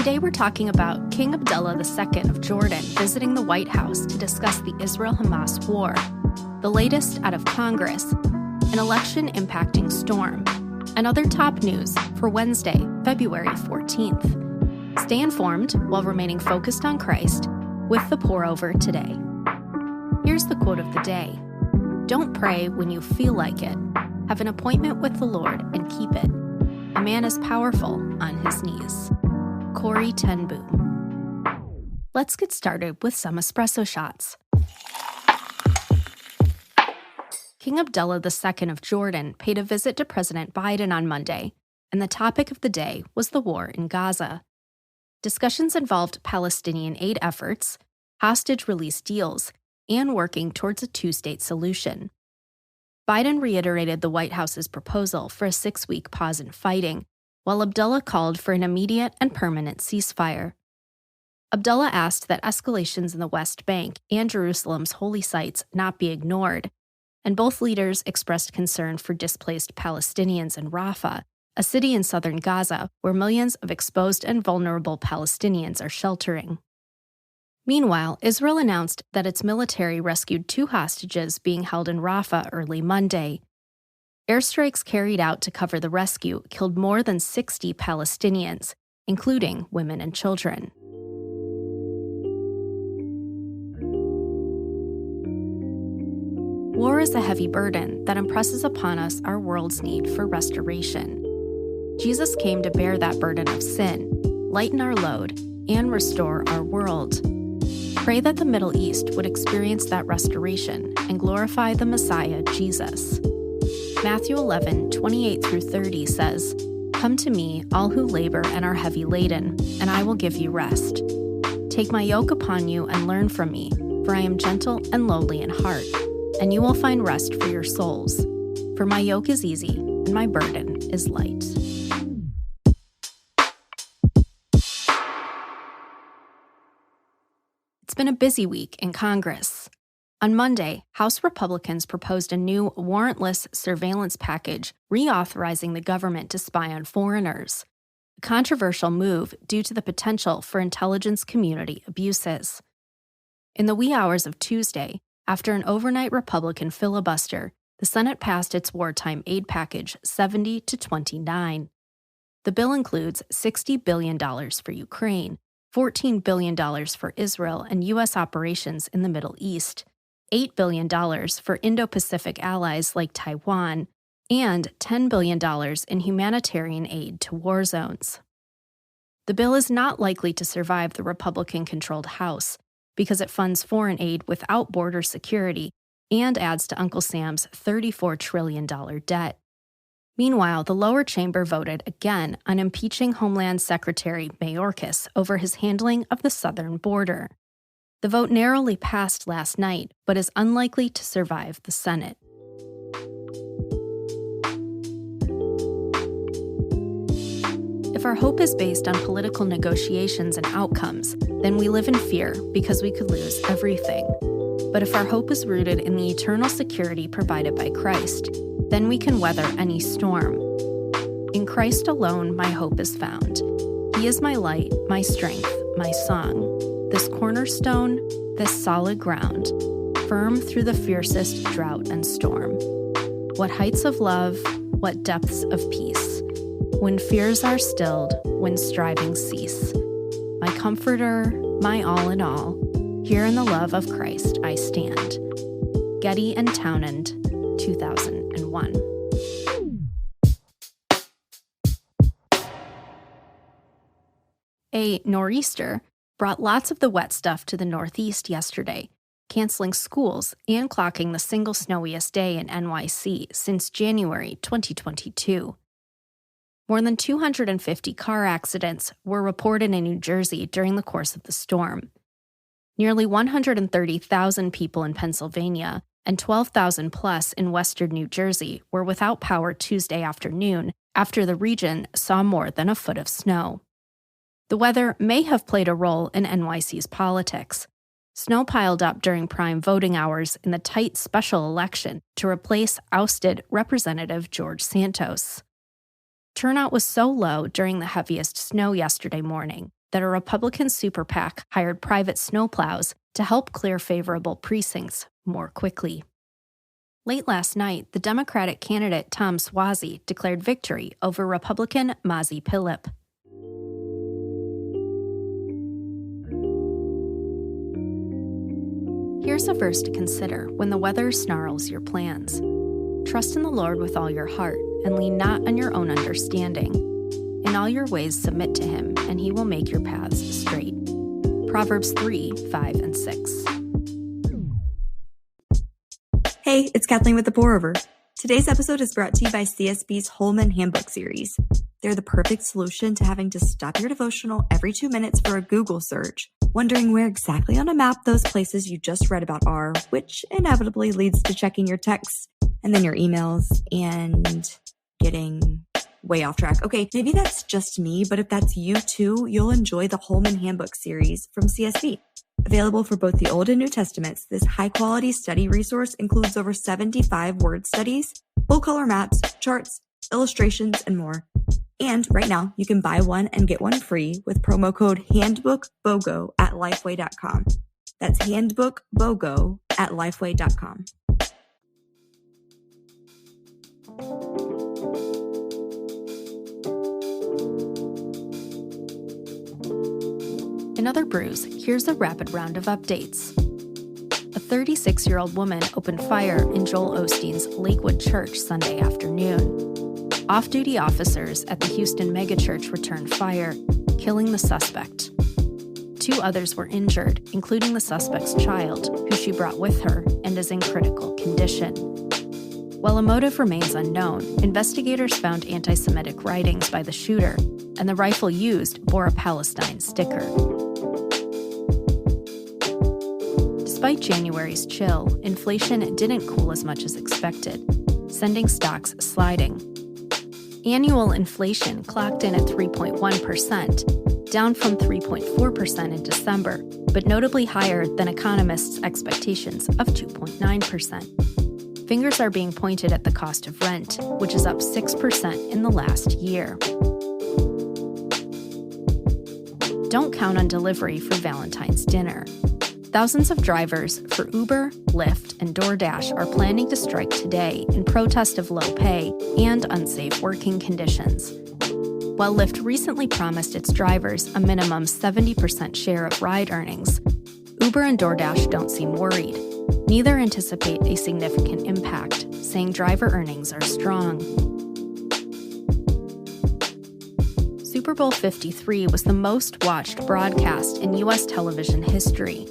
Today we're talking about King Abdullah II of Jordan visiting the White House to discuss the Israel-Hamas war, the latest out of Congress, an election impacting storm, and other top news for Wednesday, February 14th. Stay informed while remaining focused on Christ with the pour-over today. Here's the quote of the day. Don't pray when you feel like it. Have an appointment with the Lord and keep it. A man is powerful on his knees. Corey Ten Boom. Let's get started with some espresso shots. King Abdullah II of Jordan paid a visit to President Biden on Monday, and the topic of the day was the war in Gaza. Discussions involved Palestinian aid efforts, hostage release deals, and working towards a two-state solution. Biden reiterated the White House's proposal for a 6-week pause in fighting, while Abdullah called for an immediate and permanent ceasefire. Abdullah asked that escalations in the West Bank and Jerusalem's holy sites not be ignored, and both leaders expressed concern for displaced Palestinians in Rafah, a city in southern Gaza where millions of exposed and vulnerable Palestinians are sheltering. Meanwhile, Israel announced that its military rescued 2 hostages being held in Rafah early Monday. Airstrikes carried out to cover the rescue killed more than 60 Palestinians, including women and children. War is a heavy burden that impresses upon us our world's need for restoration. Jesus came to bear that burden of sin, lighten our load, and restore our world. Pray that the Middle East would experience that restoration and glorify the Messiah, Jesus. Matthew 11:28-30 says, "Come to me, all who labor and are heavy laden, and I will give you rest. Take my yoke upon you and learn from me, for I am gentle and lowly in heart, and you will find rest for your souls. For my yoke is easy and my burden is light." It's been a busy week in Congress. On Monday, House Republicans proposed a new warrantless surveillance package reauthorizing the government to spy on foreigners, a controversial move due to the potential for intelligence community abuses. In the wee hours of Tuesday, after an overnight Republican filibuster, the Senate passed its wartime aid package 70-29. The bill includes $60 billion for Ukraine, $14 billion for Israel and U.S. operations in the Middle East, $8 billion for Indo-Pacific allies like Taiwan, and $10 billion in humanitarian aid to war zones. The bill is not likely to survive the Republican-controlled House because it funds foreign aid without border security and adds to Uncle Sam's $34 trillion debt. Meanwhile, the lower chamber voted again on impeaching Homeland Secretary Mayorkas over his handling of the southern border. The vote narrowly passed last night, but is unlikely to survive the Senate. If our hope is based on political negotiations and outcomes, then we live in fear because we could lose everything. But if our hope is rooted in the eternal security provided by Christ, then we can weather any storm. In Christ alone my hope is found. He is my light, my strength, my song. This cornerstone, this solid ground, firm through the fiercest drought and storm. What heights of love, what depths of peace. When fears are stilled, when strivings cease. My comforter, my all in all, here in the love of Christ I stand. Getty and Townend, 2001. A nor'easter brought lots of the wet stuff to the Northeast yesterday, canceling schools and clocking the single snowiest day in NYC since January 2022. More than 250 car accidents were reported in New Jersey during the course of the storm. Nearly 130,000 people in Pennsylvania and 12,000 plus in western New Jersey were without power Tuesday afternoon after the region saw more than a foot of snow. The weather may have played a role in NYC's politics. Snow piled up during prime voting hours in the tight special election to replace ousted Representative George Santos. Turnout was so low during the heaviest snow yesterday morning that a Republican super PAC hired private snowplows to help clear favorable precincts more quickly. Late last night, the Democratic candidate Tom Suozzi declared victory over Republican Mazi Pilip. Here's a verse to consider when the weather snarls your plans. Trust in the Lord with all your heart, and lean not on your own understanding. In all your ways submit to him, and he will make your paths straight. Proverbs 3:5 and 6. Hey, it's Kathleen with the Pour-Over. Today's episode is brought to you by CSB's Holman Handbook series. They're the perfect solution to having to stop your devotional every 2 minutes for a Google search, wondering where exactly on a map those places you just read about are, which inevitably leads to checking your texts and then your emails and getting way off track. Okay, maybe that's just me, but if that's you too, you'll enjoy the Holman Handbook series from CSB. Available for both the Old and New Testaments, this high-quality study resource includes over 75 word studies, full-color maps, charts, illustrations, and more. And right now, you can buy one and get one free with promo code HandbookBOGO at Lifeway.com. That's HandbookBOGO at Lifeway.com. In other brews, here's a rapid round of updates. A 36-year-old woman opened fire in Joel Osteen's Lakewood Church Sunday afternoon. Off-duty officers at the Houston megachurch returned fire, killing the suspect. 2 others were injured, including the suspect's child, who she brought with her and is in critical condition. While a motive remains unknown, investigators found anti-Semitic writings by the shooter, and the rifle used bore a Palestine sticker. Despite January's chill, inflation didn't cool as much as expected, sending stocks sliding. Annual inflation clocked in at 3.1%, down from 3.4% in December, but notably higher than economists' expectations of 2.9%. Fingers are being pointed at the cost of rent, which is up 6% in the last year. Don't count on delivery for Valentine's dinner. Thousands of drivers for Uber, Lyft, and DoorDash are planning to strike today in protest of low pay and unsafe working conditions. While Lyft recently promised its drivers a minimum 70% share of ride earnings, Uber and DoorDash don't seem worried. Neither anticipate a significant impact, saying driver earnings are strong. Super Bowl 53 was the most watched broadcast in U.S. television history,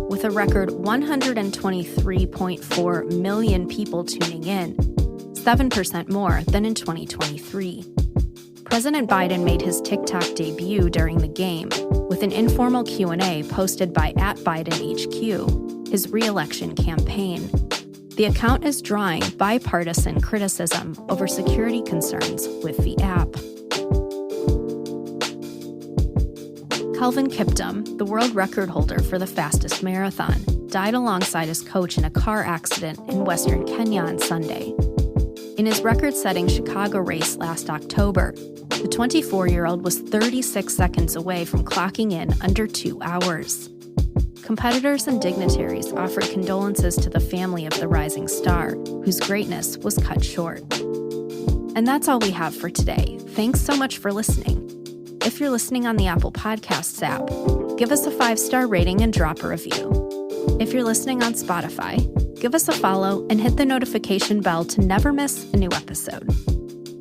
with a record 123.4 million people tuning in, 7% more than in 2023. President Biden made his TikTok debut during the game with an informal Q&A posted by @BidenHQ, his re-election campaign. The account is drawing bipartisan criticism over security concerns with the app. Kelvin Kiptum, the world record holder for the fastest marathon, died alongside his coach in a car accident in western Kenya on Sunday. In his record-setting Chicago race last October, the 24-year-old was 36 seconds away from clocking in under 2 hours. Competitors and dignitaries offered condolences to the family of the rising star, whose greatness was cut short. And that's all we have for today. Thanks so much for listening. If you're listening on the Apple Podcasts app, give us a 5-star rating and drop a review. If you're listening on Spotify, give us a follow and hit the notification bell to never miss a new episode.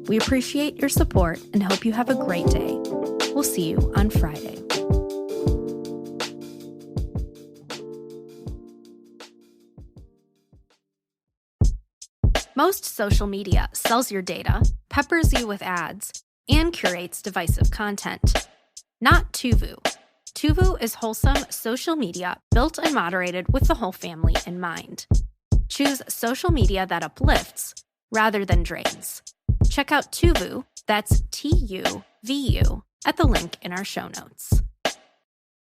We appreciate your support and hope you have a great day. We'll see you on Friday. Most social media sells your data, peppers you with ads, and curates divisive content. Not Tuvu. Tuvu is wholesome social media built and moderated with the whole family in mind. Choose social media that uplifts rather than drains. Check out Tuvu, that's TUVU, at the link in our show notes.